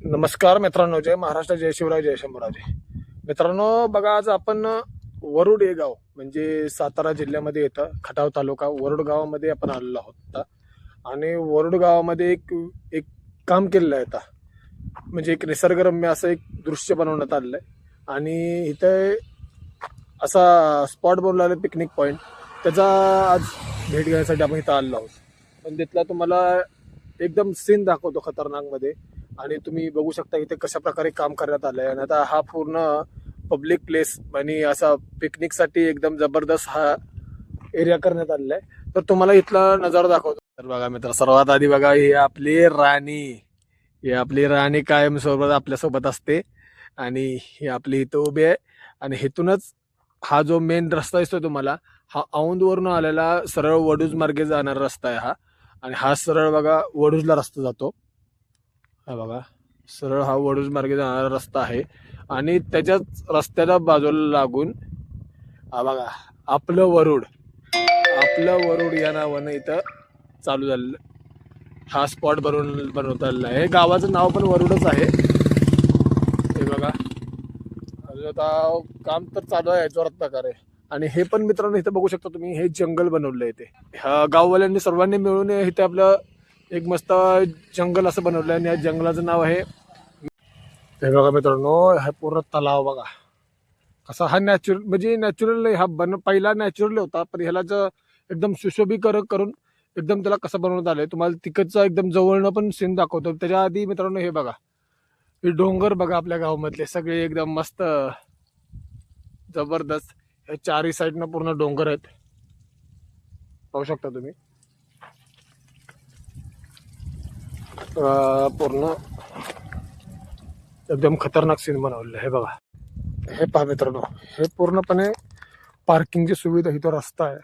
नमस्कार मित्रांनो, जय महाराष्ट्र, जय शिवराय, जय शंभूराजे. मित्रांनो बघा, आज आपण वरुड हे गाव म्हणजे सातारा जिल्ह्यामध्ये येतं, खटाव तालुका वरुड गावामध्ये आपण आलेलो आहोत आता. आणि वरुड गावामध्ये एक एक काम केलेलं आहे आता, म्हणजे एक निसर्गरम्य असं एक दृश्य बनवण्यात आलेलं आहे. आणि इथे असा स्पॉट बनवला आहे पिकनिक पॉईंट, त्याचा आज भेट घेण्यासाठी आपण इथं आलेलो आहोत. पण तिथला तुम्हाला एकदम सीन दाखवतो खतरनाकमध्ये. आणि तुम्ही बघू शकता इथे कशा प्रकारे काम करण्यात आलंय. आणि आता हा पूर्ण पब्लिक प्लेस आणि असा पिकनिकसाठी एकदम जबरदस्त हा एरिया करण्यात आलेला आहे. तर तुम्हाला इथला नजारा दाखवतो. तर बघा मित्र, सर्वात आधी बघा, ही आपली राणी कायम सोबत आपल्यासोबत असते. आणि ही आपली इथं उभी आहे. आणि इथूनच हा जो मेन रस्ता दिसतोय तुम्हाला, हा औंधवरून आलेला सरळ वडूज मार्गे जाणारा रस्ता आहे हा. आणि हा सरळ बघा वडूजला रस्ता जातो. हा बघा, सरळ हा वडूज मार्गे जाणारा रस्ता आहे. आणि त्याच्याच रस्त्याला बाजूला लागून हा बघा आपलं वरुड या नावानं इथं चालू झालेलं हा स्पॉट बनवता आलेला आहे. गावाचं नाव पण वरुडच आहे. हे बघा, अजून आता काम तर चालू आहे जोरात प्रकारे. आणि हे पण मित्रांनो इथं बघू शकता तुम्ही, हे जंगल बनवलंय. ते ह्या गाववाल्यांनी सर्वांनी मिळून इथे आपलं एक मस्त जंगल असं बनवलंय. आणि या जंगलाचं नाव आहे, हे बघा मित्रांनो, हा पूर्ण तलाव बघा कसा. हा नॅचरल हा पहिला नॅचरल होता, पण ह्याला एकदम सुशोभीकरण करून एकदम त्याला कसं बनवण्यात आलंय. तुम्हाला तिकडचा एकदम जवळनं पण सीन दाखवतो. त्याच्या आधी मित्रांनो हे बघा, हे डोंगर बघा, आपल्या गावामधले सगळे एकदम मस्त जबरदस्त. हे चारही साईडनं पूर्ण डोंगर आहेत, पाहू शकता तुम्ही. पूर्ण एकदम खतरनाक सीन बनवलेलं आहे. हे बघा, हे पहा मित्रांनो, हे पूर्णपणे पार्किंगची सुविधा, इथं रस्ता आहे.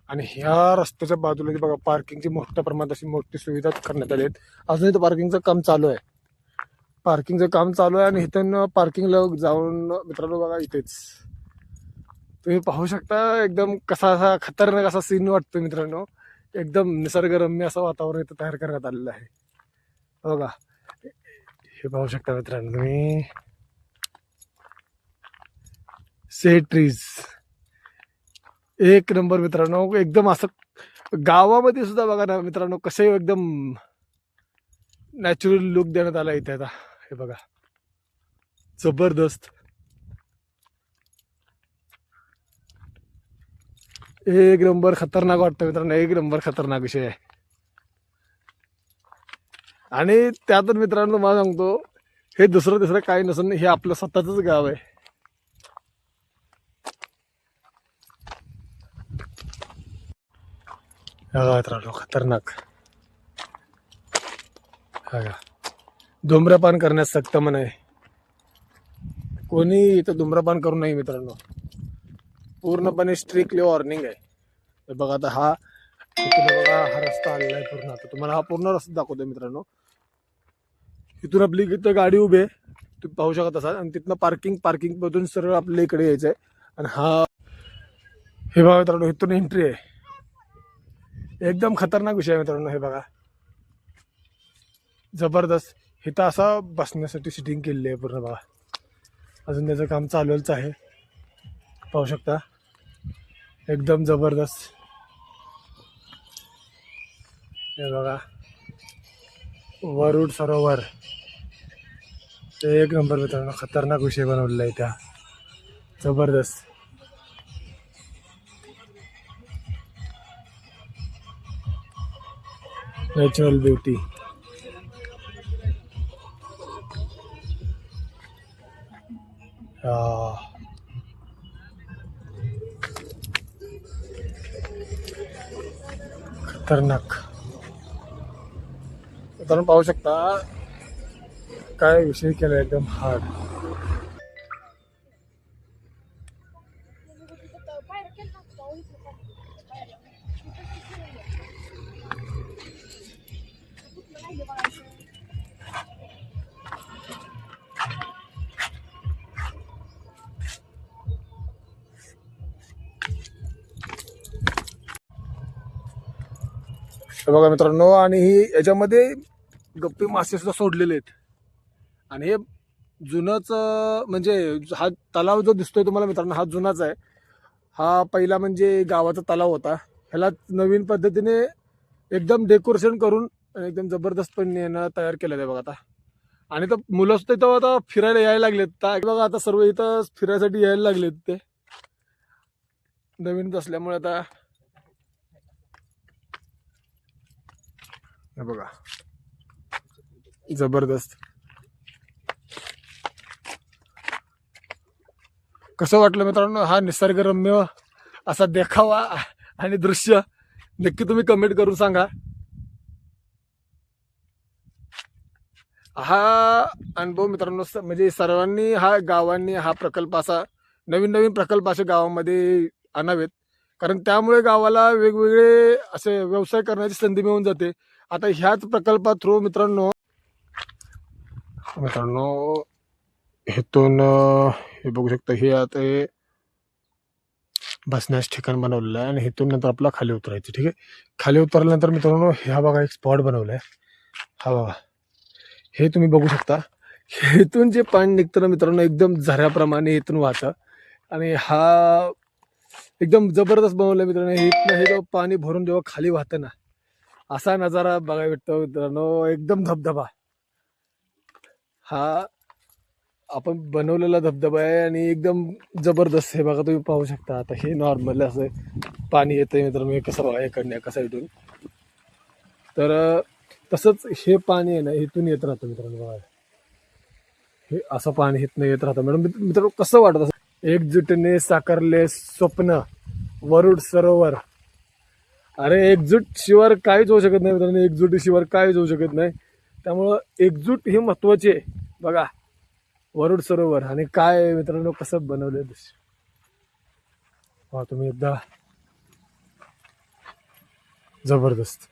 आणि ह्या रस्त्याच्या बाजूला बघा पार्किंगची मोठ्या प्रमाणात अशी मोठी सुविधा करण्यात आली आहे. अजून इथं पार्किंगचं काम चालू आहे. आणि इथं पार्किंगला जाऊन मित्रांनो बघा, इथेच तुम्ही पाहू शकता एकदम कसा असा खतरनाक असा सीन वाटतो मित्रांनो. एकदम निसर्गरम्य असं वातावरण इथं तयार करण्यात आलेलं आहे. बघा, हे पाहू शकता मित्रांनो तुम्ही, से ट्रीज एक नंबर मित्रांनो. एकदम असं गावामध्ये सुद्धा बघा ना मित्रांनो, कसे एकदम नॅचरल लुक देण्यात आला इथे. आता हे बघा, जबरदस्त, एक नंबर खतरनाक वाटतं मित्रांनो. एक नंबर खतरनाक विषय आहे. आणि त्यातून मित्रांनो मला सांगतो, हे दुसरं काही नसून हे आपलं स्वतःच गाव आहे. मित्रांनो खतरनाक. धूम्रपान करण्यास सक्त म्हणे, कोणी इथं धूम्रपान करू नये मित्रांनो. पूर्णपणे स्ट्रिक्टली वॉर्निंग आहे. हे बघा, आता हा बघा, हा रस्ता आलेला आहे पूर्ण. आता तुम्हाला हा पूर्ण रस्ता दाखवतोय मित्रांनो. इथून आपली इथं गाडी उभी आहे, तुम्ही पाहू शकत असाल. आणि तिथनं पार्किंग मधून सरळ आपल्या इकडे यायचंय. आणि हा हे बघा मित्रांनो, इथून एंट्री आहे. एकदम खतरनाक विषय आहे मित्रांनो. हे बघा, जबरदस्त. इथं असा बसण्यासाठी सिटिंग केलेली आहे पूर्ण. बघा, अजून त्याचं काम चालूच आहे, पाहू शकता. एकदम जबरदस्त. हे बघा, वरुड सरोवर एक नंबर मित्रांनो. खतरनाक विषय बनवलेला आहे त्या, जबरदस्त. Natural beauty. खतरनाक मित्रांनो, पाहू शकता काय विषय केला, एकदम हार्ड. बघा मित्रांनो, आणि ही याच्यामध्ये गप्पी मासे सुद्धा सोडलेले आहेत. आणि हे जुनंच म्हणजे हा तलाव जो दिसतोय तुम्हाला मित्रांनो हा जुनाच आहे. हा पहिला म्हणजे गावाचा तलाव होता. ह्याला नवीन पद्धतीने एकदम डेकोरेशन करून आणि एकदम जबरदस्तपणे यानं तयार केलेलं आहे बघा आता. आणि तर मुलं सुद्धा इथं आता फिरायला यायला लागलेत. बघा आता सर्व इथं फिरायसाठी यायला लागलेत ते नवीनच असल्यामुळे आता हे बघा जबरदस्त. कसं वाटलं मित्रांनो हा निसर्गरम्य असा देखावा आणि दृश्य नक्की तुम्ही कमेंट करून सांगा. हा अनुभव मित्रांनो म्हणजे सर्वांनी हा गावांनी हा प्रकल्प असा नवीन नवीन प्रकल्प असे गावामध्ये आणावेत. कारण त्यामुळे गावाला वेगवेगळे असे व्यवसाय करण्याची संधी मिळून जाते. आता ह्याच प्रकल्पा थ्रू मित्रांनो मित्रांनो हेतून हे बघू शकता हे आता हे बसण्यास ठिकाण बनवलेलं आहे आणि हेतून नंतर आपला खाली उतरायचं. ठीक आहे. खाली उतरल्यानंतर मित्रांनो ह्या बघा एक स्पॉट बनवलाय. हा बघा हे तुम्ही बघू शकता. हेतून जे पाणी निघतं ना मित्रांनो एकदम झऱ्याप्रमाणे इथून वाहतं आणि हा एकदम जबरदस्त बनवलाय मित्रांनो. इथनं हे जेव्हा पाणी भरून जेव्हा खाली वाहतं ना असा नजारा बघायला भेटतो मित्रांनो. एकदम धबधबा हा आपण बनवलेला धबधबा आहे आणि एकदम जबरदस्त. हे बघा तुम्ही पाहू शकता. आता हे नॉर्मल असं पाणी येतंय मित्रांनो. हे कसं बघा इकडनं एका साईडून तर तसंच हे पाणी आहे ना इथून येत राहतं मित्रांनो. बघा हे असं पाणी इथनं येत राहतं. मॅडम मित्रांनो कसं वाटत असं एकजुटीने साकारले स्वप्न वरुड सरोवर. अरे एकजूट शिवाय काहीच होऊ शकत नाही मित्रांनो. एकजुटीशिवाय काहीच होऊ शकत नाही. त्यामुळं एकजूट ही महत्वाची आहे. बघा वरुड सरोवर आणि काय मित्रांनो कसं बनवलंय दृश्य पहा तुम्ही एकदा जबरदस्त.